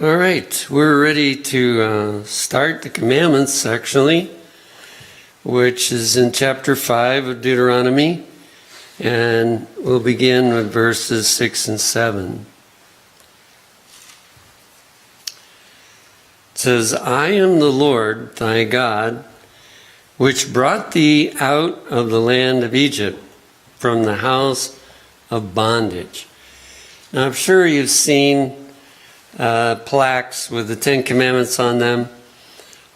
All right, we're ready to start the commandments, actually, which is in chapter 5 of Deuteronomy, and we'll begin with verses 6 and 7. It says, I am the Lord thy God, which brought thee out of the land of Egypt, from the house of bondage. Now, I'm sure you've seen plaques with the Ten Commandments on them.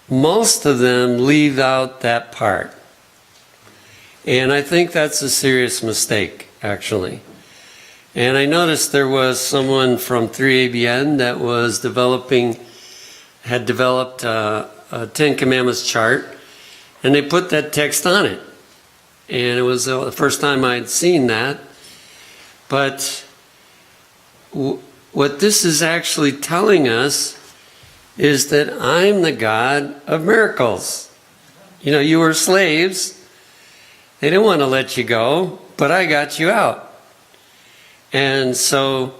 Most of them leave out that part. And I think that's a serious mistake, actually. And I noticed there was someone from 3ABN that was had developed a Ten Commandments chart, and they put that text on it. And it was the first time I'd seen that. But what this is actually telling us is that I'm the God of miracles. You know, you were slaves. They didn't want to let you go, but I got you out. And so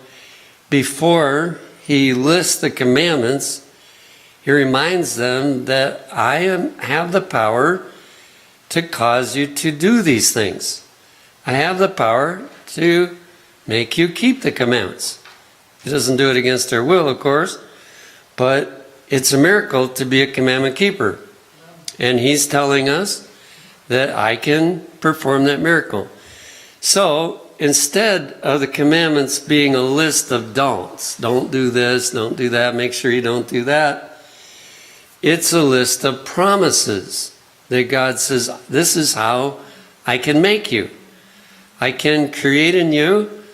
before he lists the commandments, he reminds them that I have the power to cause you to do these things. I have the power to make you keep the commandments. He doesn't do it against their will, of course, but it's a miracle to be a commandment keeper. And he's telling us that I can perform that miracle. So instead of the commandments being a list of don'ts, don't do this, don't do that, make sure you don't do that, it's a list of promises that God says, this is how I can make you. I can create in you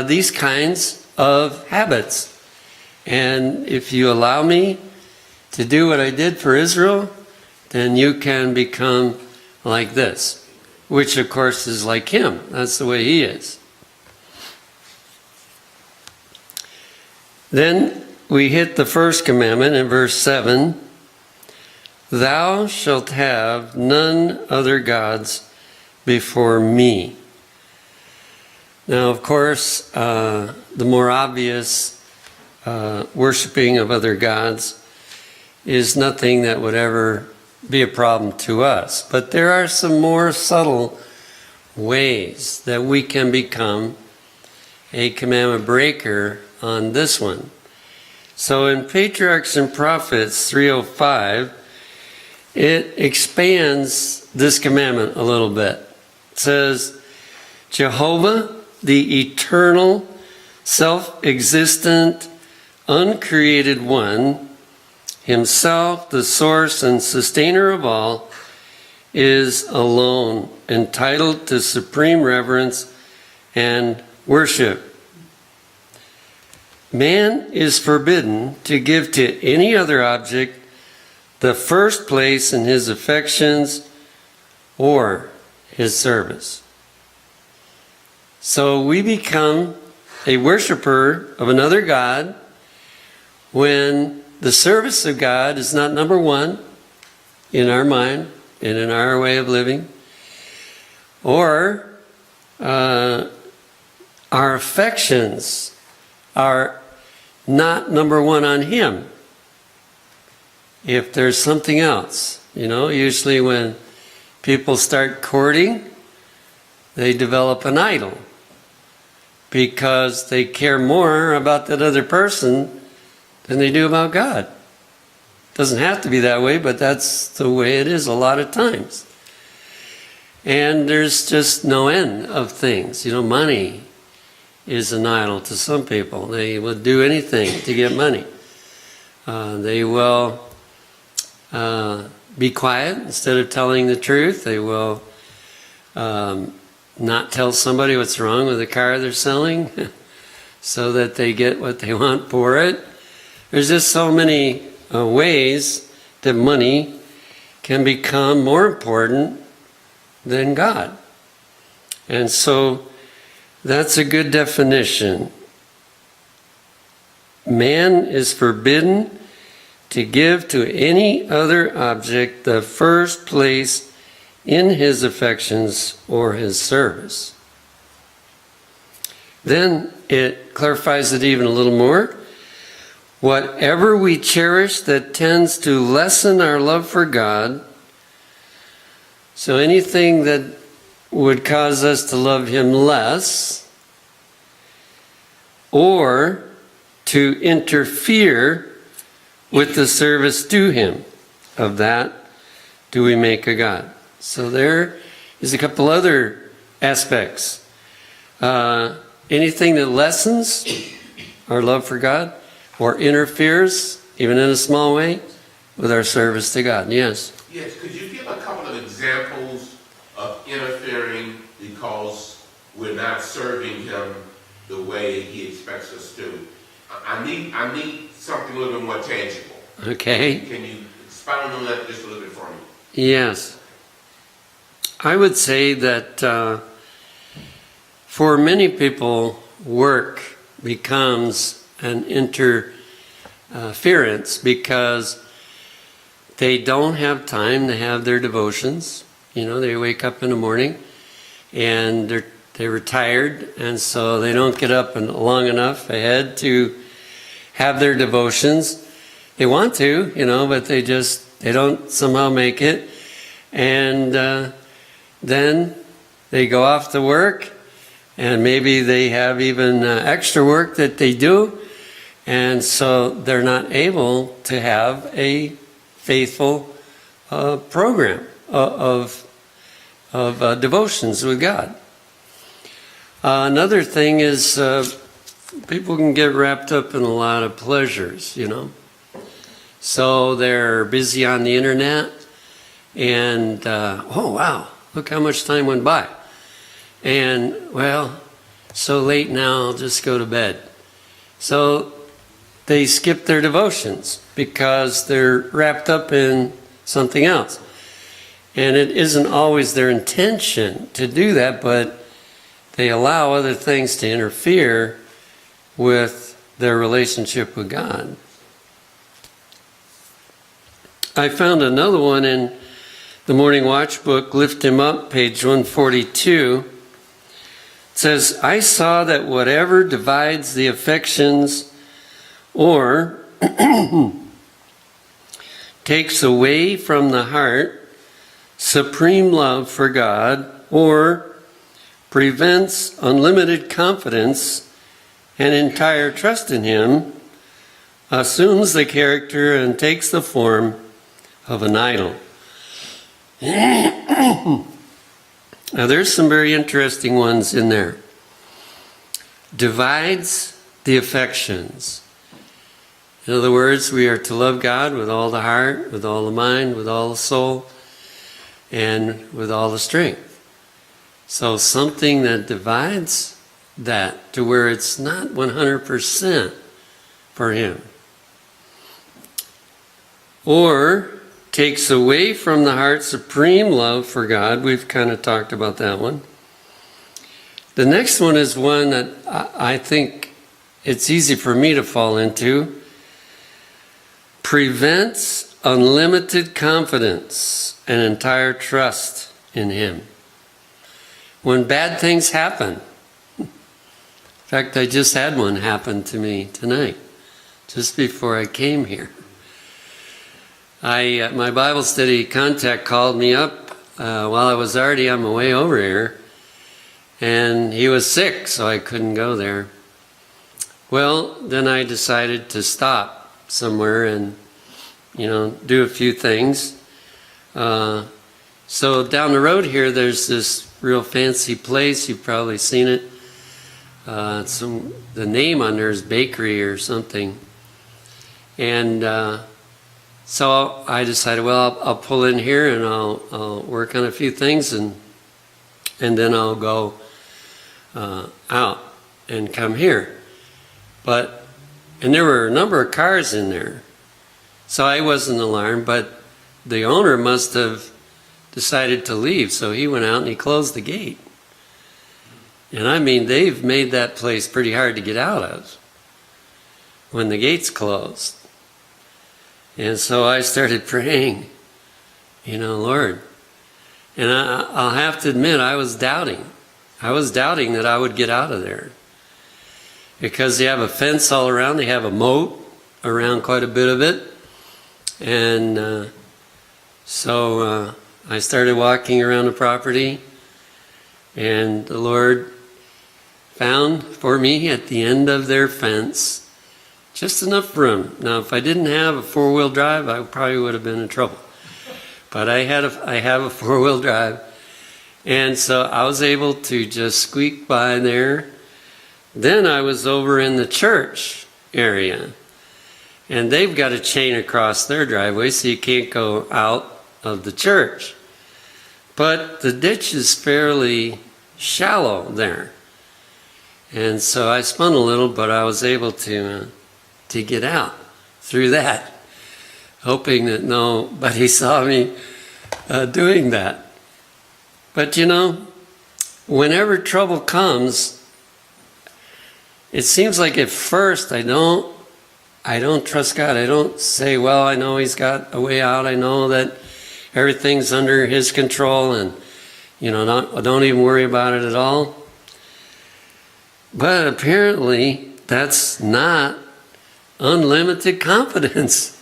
these kinds of habits. And if you allow me to do what I did for Israel, then you can become like this, which of course is like him. That's the way he is. Then we hit the first commandment in verse 7. Thou shalt have none other gods before me. Now, of course, the more obvious worshiping of other gods is nothing that would ever be a problem to us. But there are some more subtle ways that we can become a commandment breaker on this one. So in Patriarchs and Prophets 3:05, it expands this commandment a little bit. It says, Jehovah, the eternal, self-existent, uncreated one, himself the source and sustainer of all, is alone entitled to supreme reverence and worship. Man is forbidden to give to any other object the first place in his affections or his service. So we become a worshiper of another God when the service of God is not number one in our mind and in our way of living, or our affections are not number one on him. If there's something else, usually when people start courting, they develop an idol because they care more about that other person than they do about God. Doesn't have to be that way, but that's the way it is a lot of times. And there's just no end of things. Money is an idol to some people. They will do anything to get money. They will be quiet instead of telling the truth. They will not tell somebody what's wrong with the car they're selling so that they get what they want for it. There's just so many ways that money can become more important than God. And so that's a good definition. Man is forbidden to give to any other object the first place in his affections or his service. Then it clarifies it even a little more. Whatever we cherish that tends to lessen our love for God, so anything that would cause us to love Him less, or to interfere with the service due Him, of that do we make a God. So there is a couple other aspects. Anything that lessens our love for God or interferes, even in a small way, with our service to God. Yes? Yes, could you give a couple of examples of interfering because we're not serving Him the way He expects us to? I need something a little bit more tangible. Okay. Can you expound on that just a little bit for me? Yes. I would say that for many people, work becomes an interference because they don't have time to have their devotions. You know, they wake up in the morning and they're retired, and so they don't get up long enough ahead to have their devotions. They want to, you know, but they don't somehow make it. And then they go off to work, and maybe they have even extra work that they do, and so they're not able to have a faithful program of devotions with God. Another thing is people can get wrapped up in a lot of pleasures, you know. So they're busy on the internet, and oh wow, look how much time went by. And well, so late now, I'll just go to bed. So they skip their devotions because they're wrapped up in something else. And it isn't always their intention to do that, but they allow other things to interfere with their relationship with God. I found another one in the Morning Watch book, Lift Him Up, page 142. It says, I saw that whatever divides the affections or takes away from the heart supreme love for God, or prevents unlimited confidence and entire trust in Him, assumes the character and takes the form of an idol. Now there's some very interesting ones in there. Divides the affections. In other words, we are to love God with all the heart, with all the mind, with all the soul, and with all the strength. So something that divides that to where it's not 100% for Him. Or takes away from the heart supreme love for God. We've kind of talked about that one. The next one is one that I think it's easy for me to fall into. Prevents unlimited confidence and entire trust in Him. When bad things happen. In fact, I just had one happen to me tonight, just before I came here. My Bible study contact called me up while I was already on my way over here, and he was sick, so I couldn't go there. Well, then I decided to stop somewhere and, do a few thing. So down the road here, there's this real fancy place. You've probably seen it. The name on there is Bakery or something. And so I decided, well, I'll pull in here and I'll work on a few things, and then I'll go out and come here. And there were a number of cars in there. So I wasn't alarmed, but the owner must have decided to leave, so he went out and he closed the gate. And I mean, they've made that place pretty hard to get out of when the gate's closed. And so I started praying, Lord. And I'll have to admit, I was doubting. I was doubting that I would get out of there. Because they have a fence all around, they have a moat, around quite a bit of it. And so I started walking around the property, and the Lord found for me at the end of their fence just enough room. Now, if I didn't have a four-wheel drive, I probably would have been in trouble. But I have a four-wheel drive, and so I was able to just squeak by there. Then I was over in the church area, and they've got a chain across their driveway, so you can't go out of the church. But the ditch is fairly shallow there. And so I spun a little, but I was able to get out through that, hoping that nobody saw me doing that. But you know, whenever trouble comes, it seems like at first I don't trust God. I don't say, well, I know He's got a way out. I know that everything's under His control, and you know, don't even worry about it at all. But apparently, that's not unlimited confidence.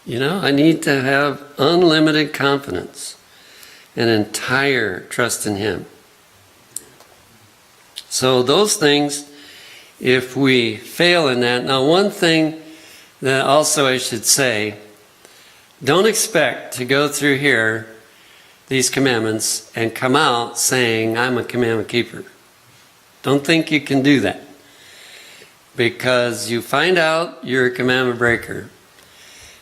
You know, I need to have unlimited confidence and entire trust in Him. So those things, if we fail in that, now one thing that also I should say, don't expect to go through here, these commandments, and come out saying, I'm a commandment keeper. Don't think you can do that, because you find out you're a commandment breaker.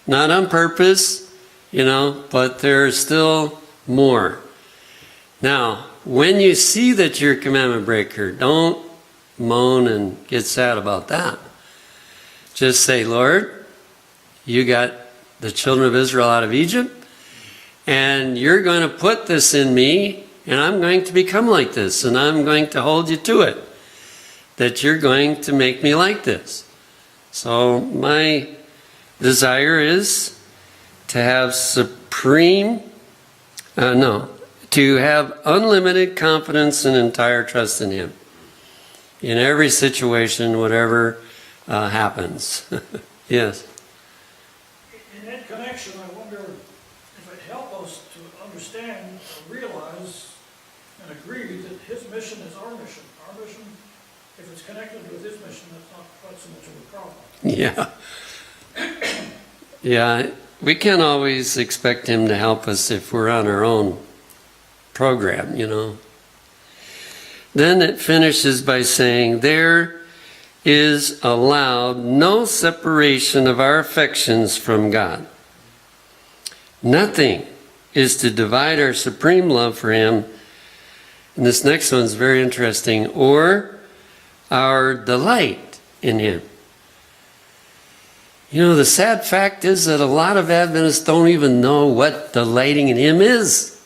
Not on purpose, you know, but there's still more. Now, when you see that you're a commandment breaker, don't moan and get sad about that. Just say, Lord, you got the children of Israel out of Egypt, and you're going to put this in me, and I'm going to become like this, and I'm going to hold you to it, that you're going to make me like this. So my desire is to have to have unlimited confidence and entire trust in Him in every situation, whatever happens. Yes. In that connection, I wonder if it helps us to understand or realize and agree that His mission is our mission. Our mission, if it's connected with His mission, that's not quite so much of a problem. Yeah. Yeah, we can't always expect Him to help us if we're on our own program, you know. Then it finishes by saying, there is allowed no separation of our affections from God. Nothing is to divide our supreme love for Him. And this next one's very interesting. Or our delight in Him. You know, the sad fact is that a lot of Adventists don't even know what delighting in Him is.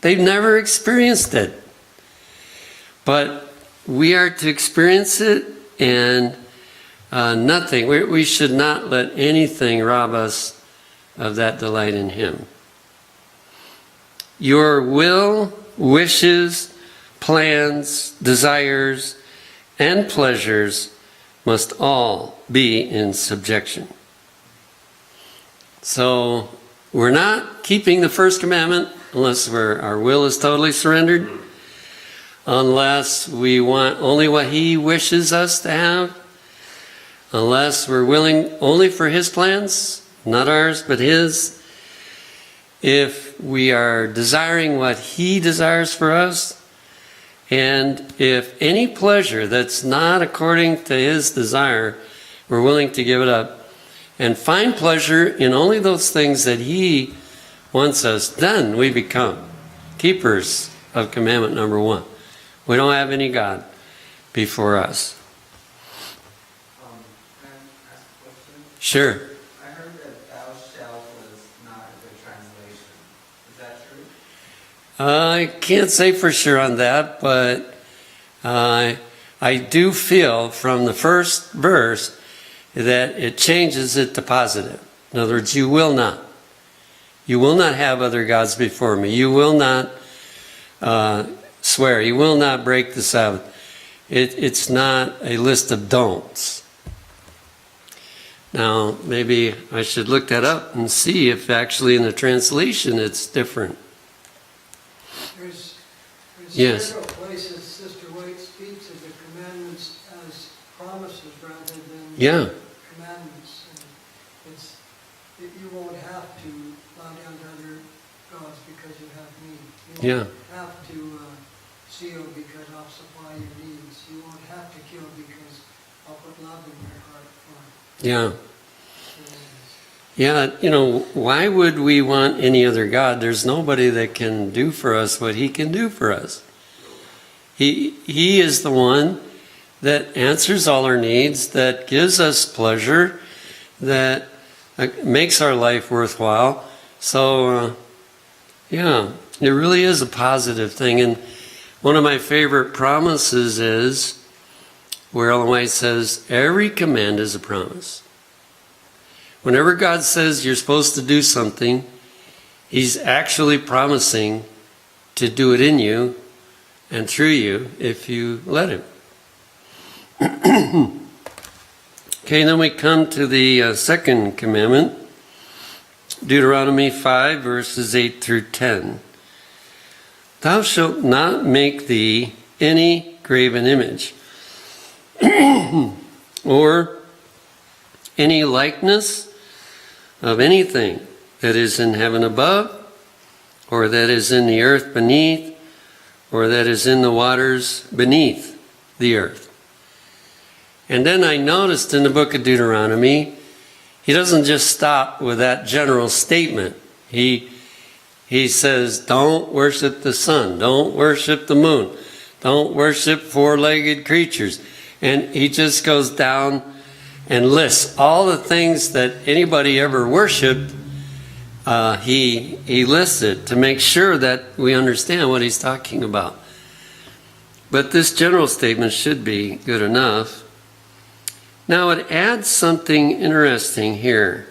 They've never experienced it. But we are to experience it, and nothing. We should not let anything rob us of that delight in Him. Your will, wishes, plans, desires, and pleasures must all be in subjection. So we're not keeping the first commandment unless our will is totally surrendered, unless we want only what He wishes us to have, unless we're willing only for His plans, not ours but His. If we are desiring what He desires for us, and if any pleasure that's not according to His desire, we're willing to give it up and find pleasure in only those things that He wants us, then we become keepers of commandment number 1. We don't have any God before us. Can I ask a question? Sure. I heard that thou shalt was not a good translation. Is that true? I can't say for sure on that, but I do feel from the first verse that it changes it to positive. In other words, you will not. You will not have other gods before me. You will not swear. You will not break the Sabbath. It's not a list of don'ts. Now, maybe I should look that up and see if actually in the translation it's different. There's Yes. several places Sister White speaks of the commandments as promises rather than Yeah. commandments. And it's, that you won't have to bow down to other gods because you have me. You won't have to steal because I'll supply your needs. You won't have to kill because I'll put love in your heart for Yeah. you. Yeah, you know, why would we want any other God? There's nobody that can do for us what he can do for us. He is the one that answers all our needs, that gives us pleasure, that makes our life worthwhile. So, yeah, it really is a positive thing. And one of my favorite promises is where Ellen White says, every command is a promise. Whenever God says you're supposed to do something, he's actually promising to do it in you and through you if you let him. Okay, then we come to the second commandment, Deuteronomy 5, verses 8 through 10. Thou shalt not make thee any graven image, or any likeness of anything that is in heaven above, or that is in the earth beneath, or that is in the waters beneath the earth. And then I noticed in the book of Deuteronomy, he doesn't just stop with that general statement. He says, don't worship the sun, don't worship the moon, don't worship four-legged creatures. And he just goes down and lists all the things that anybody ever worshipped. He lists it to make sure that we understand what he's talking about. But this general statement should be good enough. Now it adds something interesting here.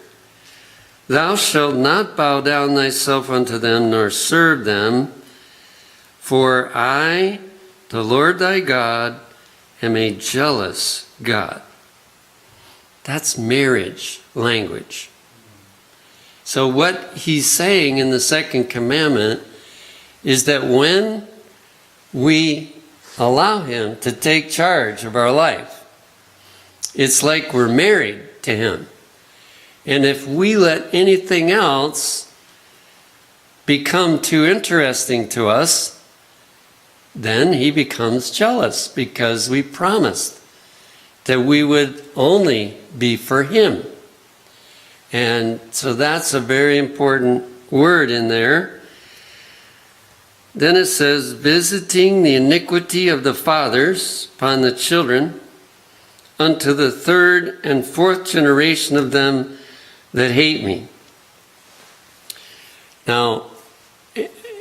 Thou shalt not bow down thyself unto them, nor serve them, for I, the Lord thy God, am a jealous God. That's marriage language. So what he's saying in the second commandment is that when we allow him to take charge of our life, it's like we're married to him. And if we let anything else become too interesting to us, then he becomes jealous because we promised that we would only be for him. And so that's a very important word in there. Then it says, visiting the iniquity of the fathers upon the children, unto the third and fourth generation of them that hate me. Now,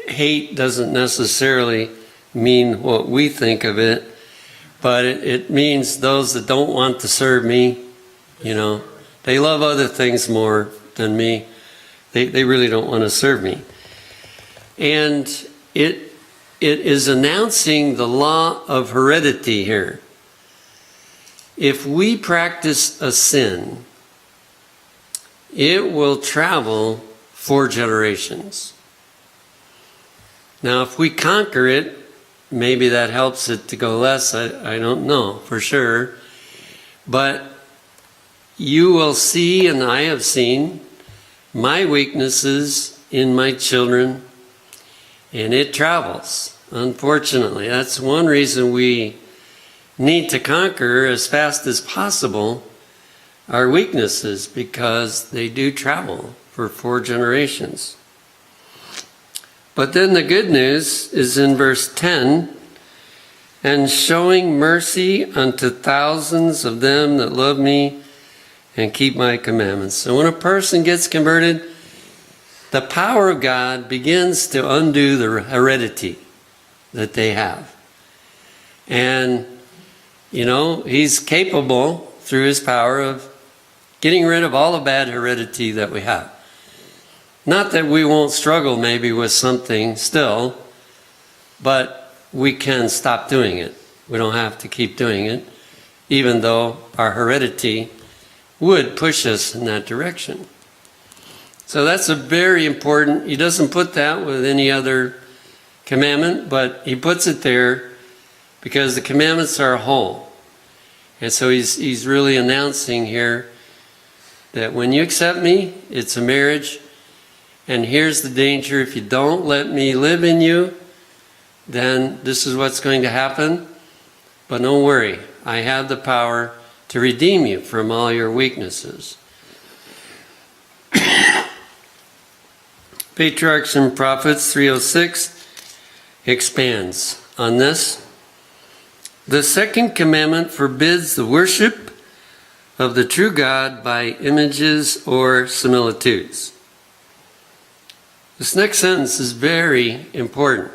hate doesn't necessarily mean what we think of it, but it means those that don't want to serve me, you know. They love other things more than me. They really don't want to serve me. And it is announcing the law of heredity here. If we practice a sin, it will travel 4 generations. Now, if we conquer it, maybe that helps it to go less. I don't know for sure. But you will see, and I have seen, my weaknesses in my children, and it travels, unfortunately. That's one reason we need to conquer as fast as possible our weaknesses, because they do travel for 4 generations. But then the good news is in verse 10, and showing mercy unto thousands of them that love me and keep my commandments. So when a person gets converted, the power of God begins to undo the heredity that they have. And, you know, he's capable through his power of getting rid of all the bad heredity that we have. Not that we won't struggle maybe with something still, but we can stop doing it. We don't have to keep doing it, even though our heredity would push us in that direction. So that's a very important, he doesn't put that with any other commandment, but he puts it there because the commandments are a whole. And so he's really announcing here that when you accept me, it's a marriage. And here's the danger: if you don't let me live in you, then this is what's going to happen. But don't worry, I have the power to redeem you from all your weaknesses. Patriarchs and Prophets 306 expands on this. The second commandment forbids the worship of the true God by images or similitudes. This next sentence is very important.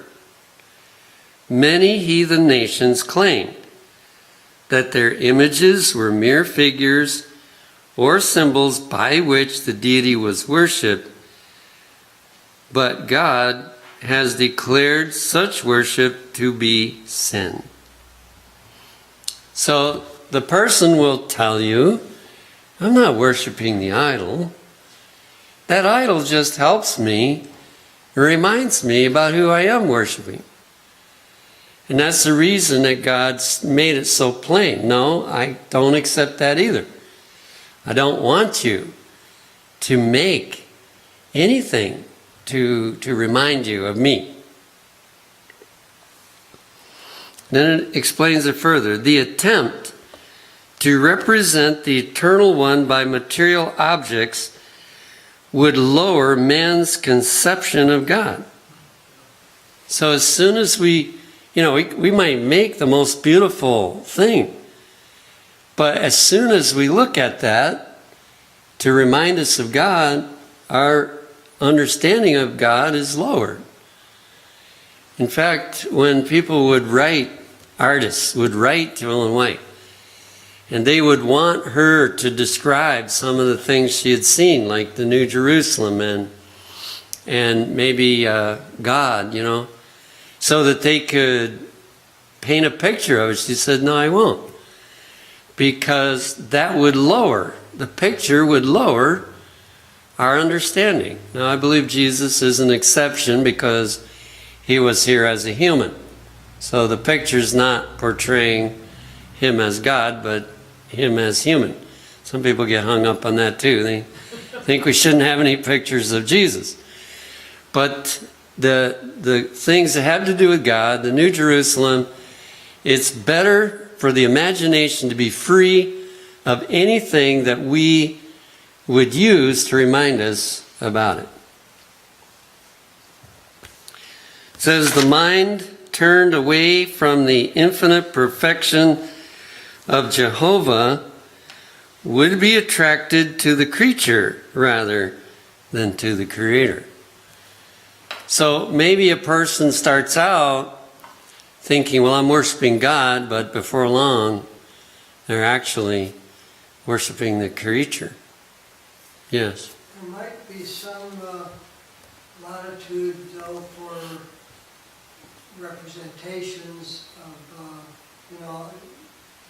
Many heathen nations claimed that their images were mere figures or symbols by which the deity was worshipped, but God has declared such worship to be sin. So the person will tell you, I'm not worshiping the idol. That idol just helps me, reminds me about who I am worshiping. And that's the reason that God's made it so plain. No, I don't accept that either. I don't want you to make anything to remind you of me. Then it explains it further. The attempt to represent the Eternal One by material objects would lower man's conception of God. So as soon as we might make the most beautiful thing, but as soon as we look at that to remind us of God, our understanding of God is lowered. In fact, when people would write, artists would write to Ellen White, and they would want her to describe some of the things she had seen, like the New Jerusalem and maybe God, so that they could paint a picture of it. She said, no, I won't. Because that would lower, the picture would lower our understanding. Now, I believe Jesus is an exception because he was here as a human. So the picture's not portraying him as God, but him as human. Some people get hung up on that too. They think we shouldn't have any pictures of Jesus. But the things that have to do with God, the New Jerusalem, it's better for the imagination to be free of anything that we would use to remind us about it. It says the mind turned away from the infinite perfection of Jehovah would be attracted to the creature rather than to the Creator. So maybe a person starts out thinking, well, I'm worshiping God, but before long, they're actually worshiping the creature. Yes. There might be some latitude, though, for representations of,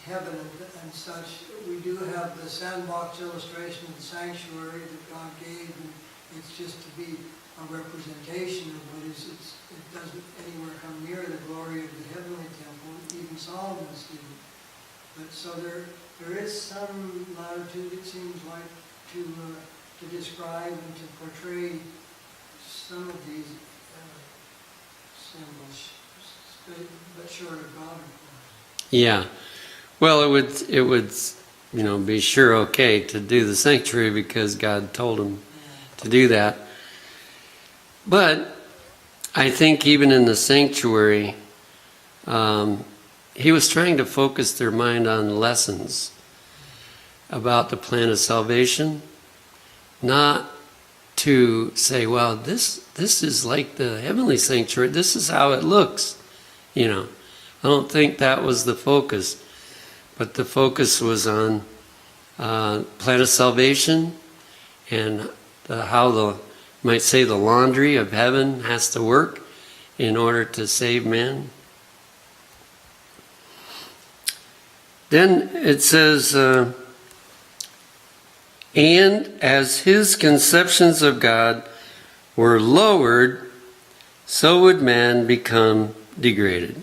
heaven and such. We do have the sandbox illustration of the sanctuary that God gave, and it's just to be a representation of what is. It doesn't anywhere come near the glory of the heavenly temple, even Solomon's didn't. But so there is some latitude, it seems like, to describe and to portray some of these symbols, but short of God, of course. Yeah. Well, it would be sure okay to do the sanctuary because God told him to do that. But I think even in the sanctuary, he was trying to focus their mind on lessons about the plan of salvation, not to say, well, this is like the heavenly sanctuary. This is how it looks. I don't think that was the focus. But the focus was on plan of salvation and how you might say the laundry of heaven has to work in order to save man. Then it says, And as his conceptions of God were lowered, so would man become degraded.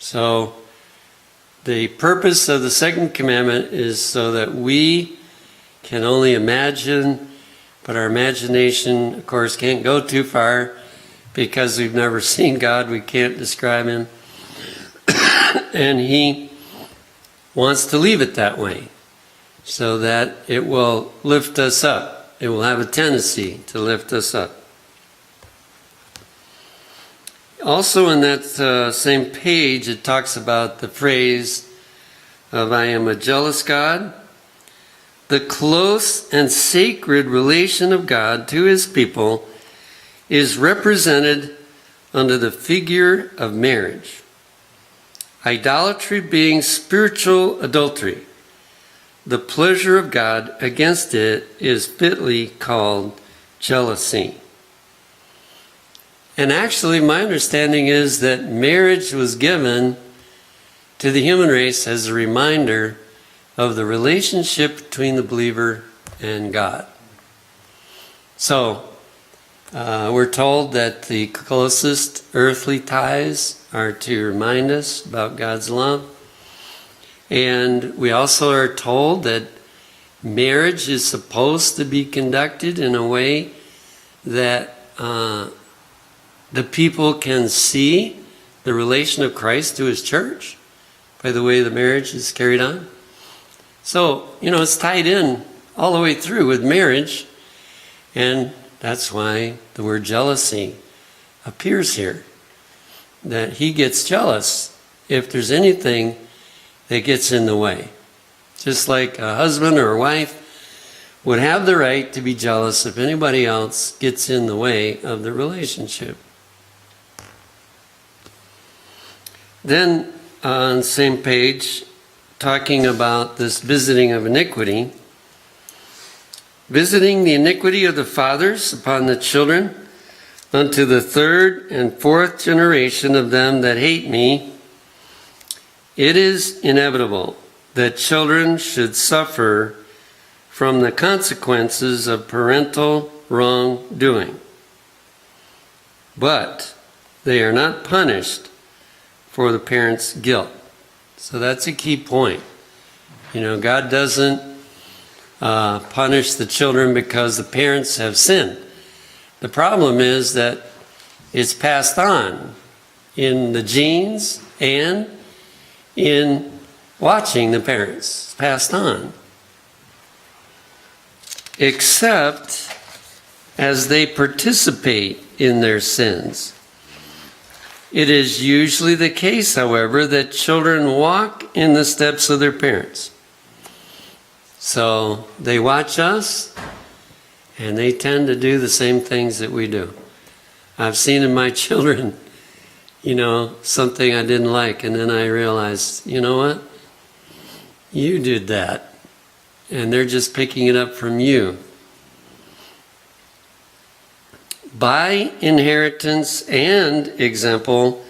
So, the purpose of the second commandment is so that we can only imagine, but our imagination, of course, can't go too far because we've never seen God. We can't describe him. And he wants to leave it that way so that it will lift us up. It will have a tendency to lift us up. Also in that same page, it talks about the phrase of I am a jealous God. The close and sacred relation of God to his people is represented under the figure of marriage. Idolatry being spiritual adultery. The pleasure of God against it is fitly called jealousy. And actually, my understanding is that marriage was given to the human race as a reminder of the relationship between the believer and God. So, we're told that the closest earthly ties are to remind us about God's love. And we also are told that marriage is supposed to be conducted in a way that the people can see the relation of Christ to his church by the way the marriage is carried on. So, it's tied in all the way through with marriage, and that's why the word jealousy appears here. That he gets jealous if there's anything that gets in the way. Just like a husband or a wife would have the right to be jealous if anybody else gets in the way of the relationship. Then on the same page, talking about this visiting of iniquity, visiting the iniquity of the fathers upon the children unto the third and fourth generation of them that hate me, it is inevitable that children should suffer from the consequences of parental wrongdoing. But they are not punished for the parents' guilt. So that's a key point. God doesn't punish the children because the parents have sinned. The problem is that it's passed on in the genes and in watching the parents. It's passed on. Except as they participate in their sins. It is usually the case, however, that children walk in the steps of their parents. So they watch us, and they tend to do the same things that we do. I've seen in my children, something I didn't like, and then I realized, you know what? You did that. And they're just picking it up from you. By inheritance and example,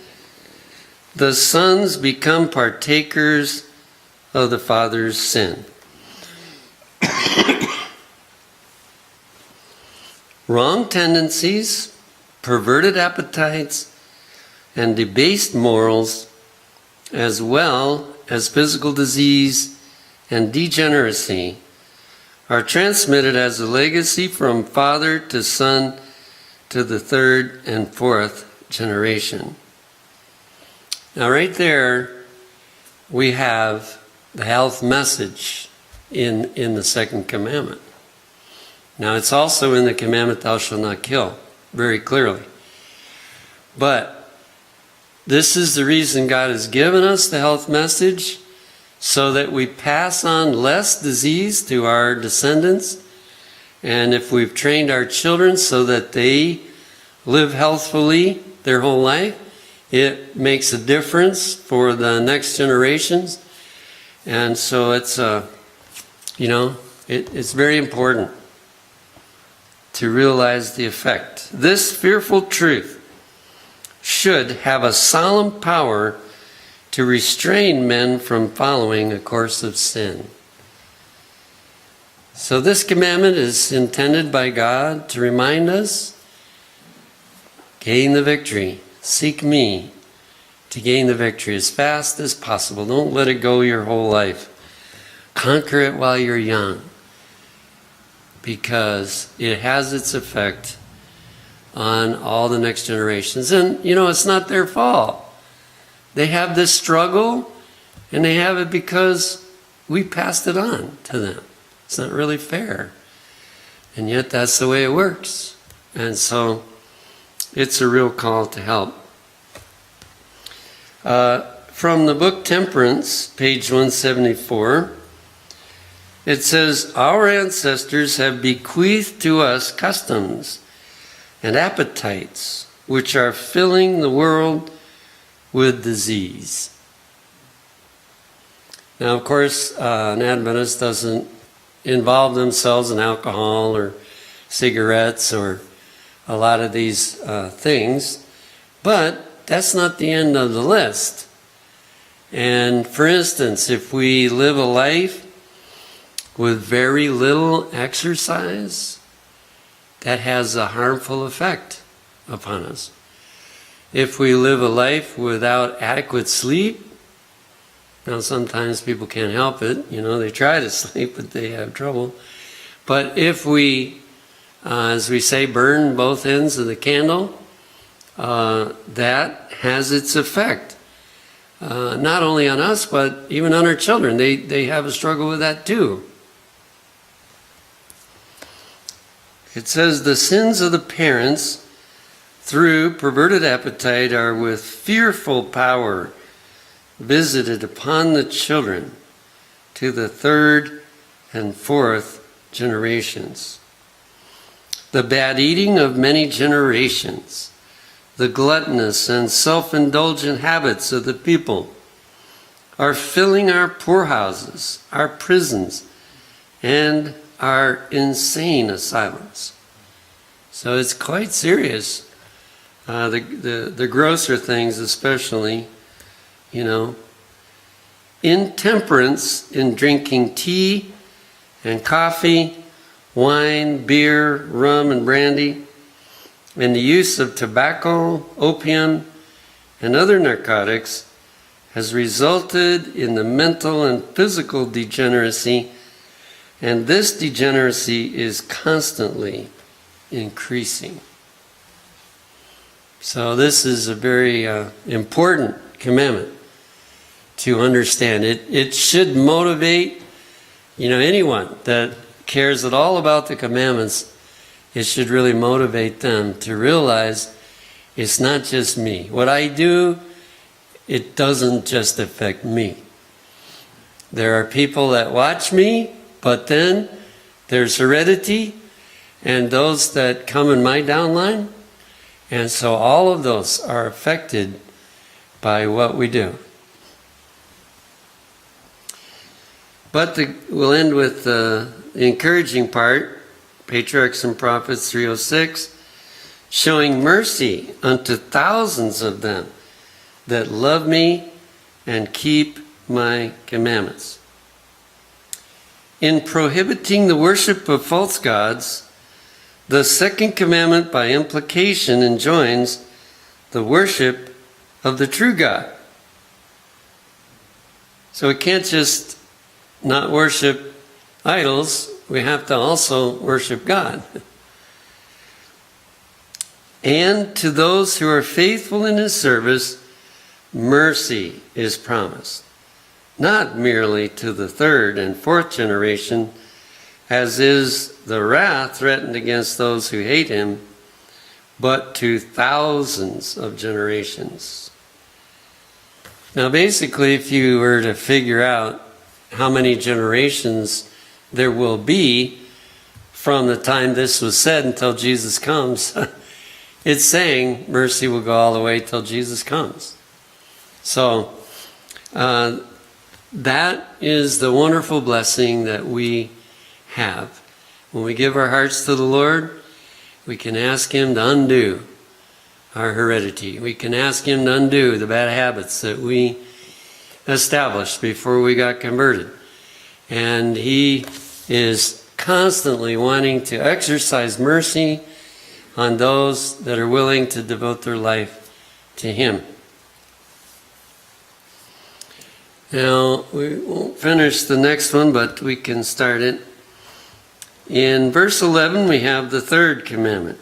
the sons become partakers of the father's sin. Wrong tendencies, perverted appetites, and debased morals, as well as physical disease and degeneracy, are transmitted as a legacy from father to son to the third and fourth generation. Now right there, we have the health message in the second commandment. Now it's also in the commandment, thou shalt not kill, very clearly. But this is the reason God has given us the health message, so that we pass on less disease to our descendants. And if we've trained our children so that they live healthfully their whole life, it makes a difference for the next generations. And so it's, it's very important to realize the effect. This fearful truth should have a solemn power to restrain men from following a course of sin. So this commandment is intended by God to remind us, gain the victory. Seek me to gain the victory as fast as possible. Don't let it go your whole life. Conquer it while you're young, because it has its effect on all the next generations. And, it's not their fault. They have this struggle, and they have it because we passed it on to them. It's not really fair. And yet that's the way it works. And so it's a real call to help. From the book Temperance, page 174, it says, our ancestors have bequeathed to us customs and appetites which are filling the world with disease. Now, of course, an Adventist doesn't involve themselves in alcohol or cigarettes or a lot of these things, but that's not the end of the list. And for instance, if we live a life with very little exercise, that has a harmful effect upon us. If we live a life without adequate sleep, now sometimes people can't help it, they try to sleep, but they have trouble. But if we, as we say, burn both ends of the candle, that has its effect. Not only on us, but even on our children. They have a struggle with that too. It says, the sins of the parents through perverted appetite are with fearful power visited upon the children to the third and fourth generations. The bad eating of many generations, the gluttonous and self-indulgent habits of the people are filling our poorhouses, our prisons, and our insane asylums. So it's quite serious. The grosser things especially, intemperance in drinking tea and coffee, wine, beer, rum, and brandy, and the use of tobacco, opium, and other narcotics has resulted in the mental and physical degeneracy, and this degeneracy is constantly increasing. So this is a very important commandment to understand. It should motivate, anyone that cares at all about the commandments. It should really motivate them to realize it's not just me. What I do, it doesn't just affect me. There are people that watch me, but then there's heredity and those that come in my downline. And so all of those are affected by what we do. But we'll end with the encouraging part, Patriarchs and Prophets 3:06, showing mercy unto thousands of them that love me and keep my commandments. In prohibiting the worship of false gods, the second commandment by implication enjoins the worship of the true God. So we can't just not worship idols, we have to also worship God. And to those who are faithful in His service, mercy is promised. Not merely to the third and fourth generation, as is the wrath threatened against those who hate Him, but to thousands of generations. Now basically, if you were to figure out how many generations there will be from the time this was said until Jesus comes, it's saying mercy will go all the way till Jesus comes. So that is the wonderful blessing that we have. When we give our hearts to the Lord, we can ask Him to undo our heredity. We can ask Him to undo the bad habits that we established before we got converted. And He is constantly wanting to exercise mercy on those that are willing to devote their life to Him. Now, we won't finish the next one, but we can start it. In verse 11, we have the third commandment.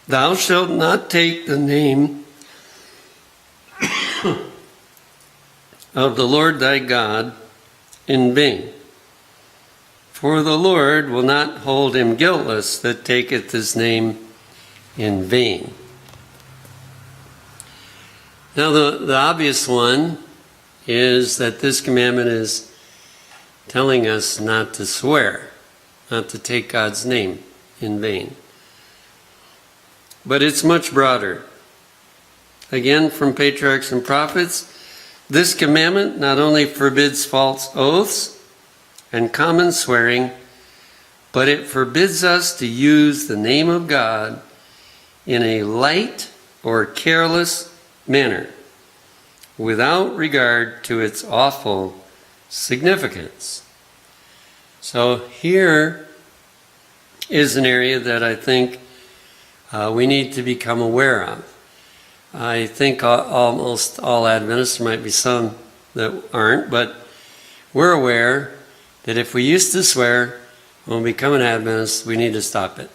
Thou shalt not take the name of the Lord thy God in vain. For the Lord will not hold him guiltless that taketh his name in vain. Now the obvious one is that this commandment is telling us not to swear, not to take God's name in vain. But it's much broader. Again, from Patriarchs and Prophets, this commandment not only forbids false oaths and common swearing, but it forbids us to use the name of God in a light or careless manner, without regard to its awful significance. So here is an area that I think we need to become aware of. I think almost all Adventists, there might be some that aren't, but we're aware that if we used to swear when we become an Adventist, we need to stop it.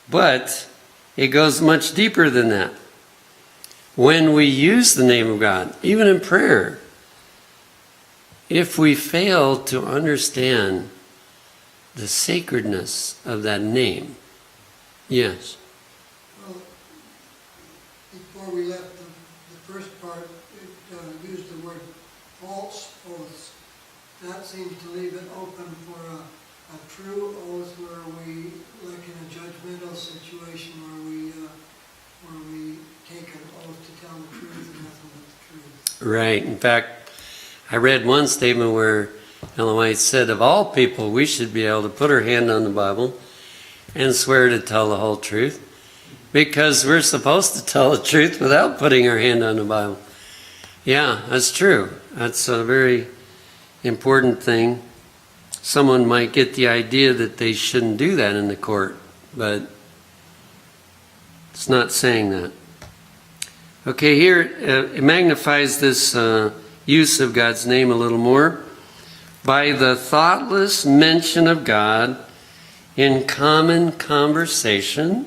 But it goes much deeper than that. When we use the name of God, even in prayer, if we fail to understand the sacredness of that name, yes. Well, before we left the first part, it used the word false oaths. That seems to leave it open for a true oath where we, like in a judgmental situation, where we take an oath to tell the truth and nothing but the truth. Right. In fact, I read one statement where Ellen White said, of all people, we should be able to put our hand on the Bible and swear to tell the whole truth, because we're supposed to tell the truth without putting our hand on the Bible. Yeah, that's true. That's a very important thing. Someone might get the idea that they shouldn't do that in the court, but it's not saying that. Okay, here it magnifies this use of God's name a little more. By the thoughtless mention of God in common conversation,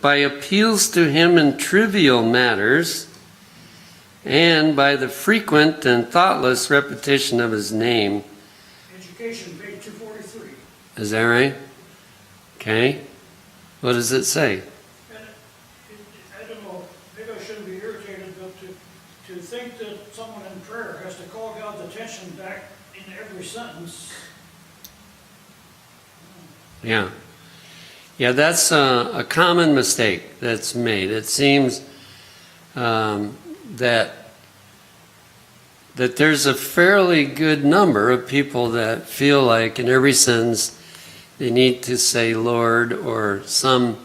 by appeals to Him in trivial matters, and by the frequent and thoughtless repetition of His name. Education, page 243. Is that right? Okay. What does it say? I don't know, maybe I shouldn't be irritated, but to think that someone in prayer has to call God's attention back in every sentence. Yeah. Yeah, that's a common mistake that's made. It seems that there's a fairly good number of people that feel like in every sentence they need to say Lord or some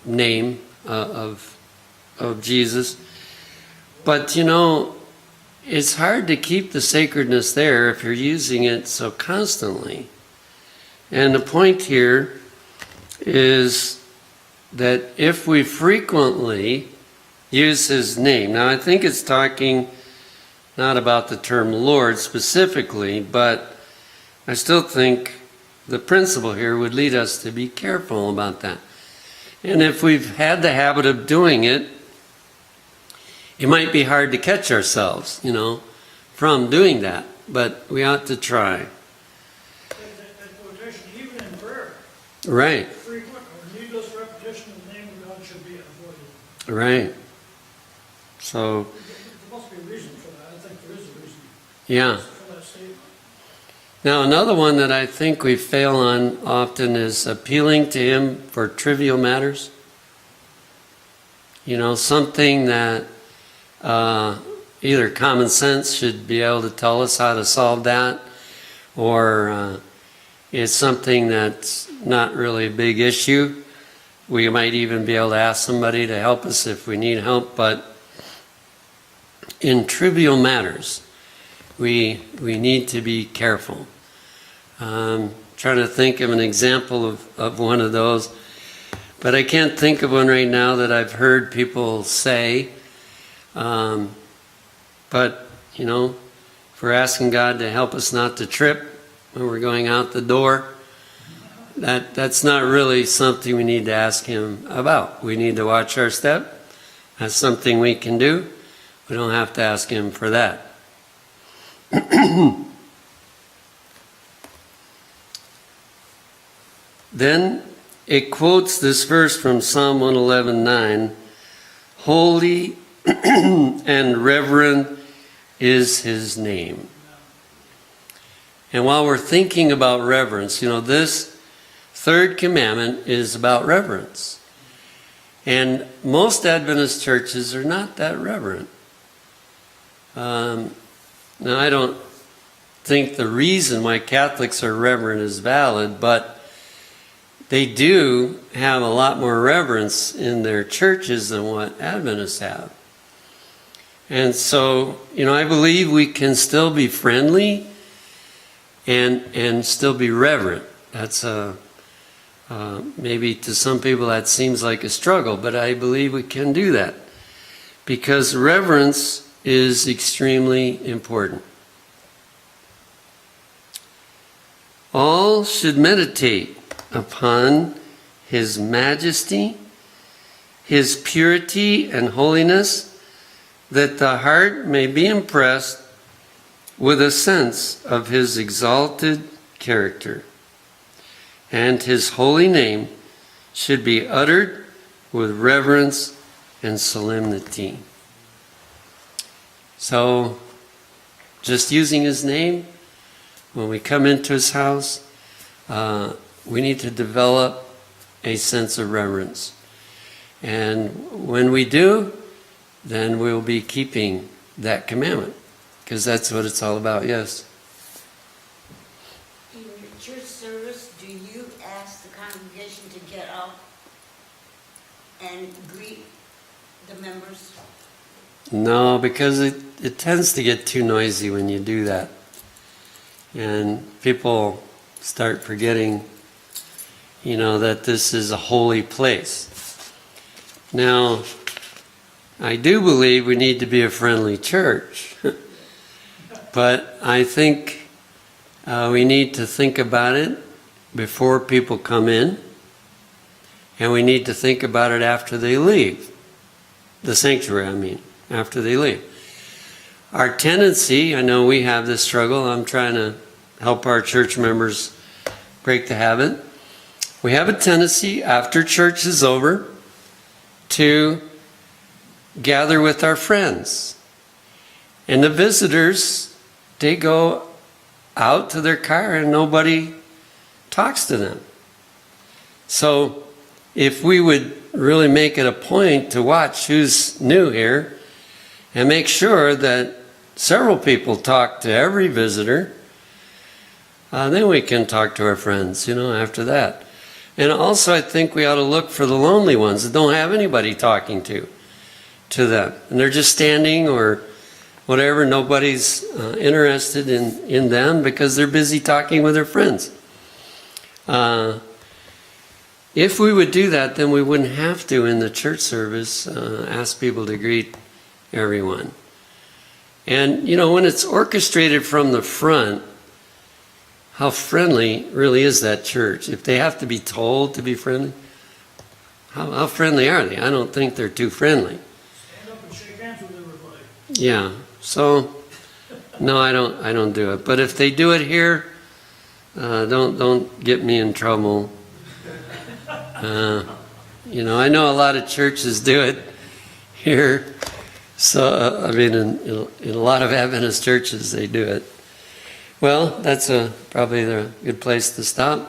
name of Jesus. But you know, it's hard to keep the sacredness there if you're using it so constantly. And the point here is that if we frequently use His name, now I think it's talking not about the term Lord specifically, but I still think the principle here would lead us to be careful about that. And if we've had the habit of doing it, it might be hard to catch ourselves, from doing that, but we ought to try. That quotation, even in prayer, Right. frequent or needless repetition of the name of God should be avoided. Right. So, There must be a reason for that. I think there is a reason yeah. for that statement. Now, another one that I think we fail on often is appealing to Him for trivial matters. Something that either common sense should be able to tell us how to solve that, or it's something that's not really a big issue. We might even be able to ask somebody to help us if we need help, but in trivial matters, we need to be careful. Trying to think of an example of one of those, but I can't think of one right now that I've heard people say. But, you know, if we're asking God to help us not to trip when we're going out the door, that's not really something we need to ask Him about. We need to watch our step. That's something we can do. We don't have to ask Him for that. Then it quotes this verse from Psalm 111:9, "Holy and reverend is His name." And while we're thinking about reverence, you know, this third commandment is about reverence. And most Adventist churches are not that reverent. Now, I don't think the reason why Catholics are reverent is valid, but they do have a lot more reverence in their churches than what Adventists have. And so, you know, I believe we can still be friendly and still be reverent. That's maybe to some people that seems like a struggle, but I believe we can do that because reverence is extremely important. All should meditate upon His majesty, His purity and holiness, that the heart may be impressed with a sense of His exalted character, and His holy name should be uttered with reverence and solemnity. So, just using His name, when we come into His house, we need to develop a sense of reverence. And when we do, then we'll be keeping that commandment, because that's what it's all about, yes. In your church service, do you ask the congregation to get up and greet the members? No, because it tends to get too noisy when you do that. And people start forgetting, you know, that this is a holy place. Now, I do believe we need to be a friendly church, but I think we need to think about it before people come in, and we need to think about it after they leave. The sanctuary, I mean, after they leave. Our tendency, I know we have this struggle, I'm trying to help our church members break the habit. We have a tendency after church is over to gather with our friends. And the visitors, they go out to their car and nobody talks to them. So if we would really make it a point to watch who's new here and make sure that several people talk to every visitor, then we can talk to our friends, you know, after that. And also I think we ought to look for the lonely ones that don't have anybody talking to them. And they're just standing or whatever, nobody's interested in them because they're busy talking with their friends. If we would do that, then we wouldn't have to, in the church service, ask people to greet everyone. And, you know, when it's orchestrated from the front, how friendly really is that church? If they have to be told to be friendly, how friendly are they? I don't think they're too friendly. Stand up and shake hands with everybody. Yeah, so no, I don't do it. But if they do it here, don't get me in trouble. You know, I know a lot of churches do it here. So I mean, in a lot of Adventist churches, they do it. Well, that's probably a good place to stop.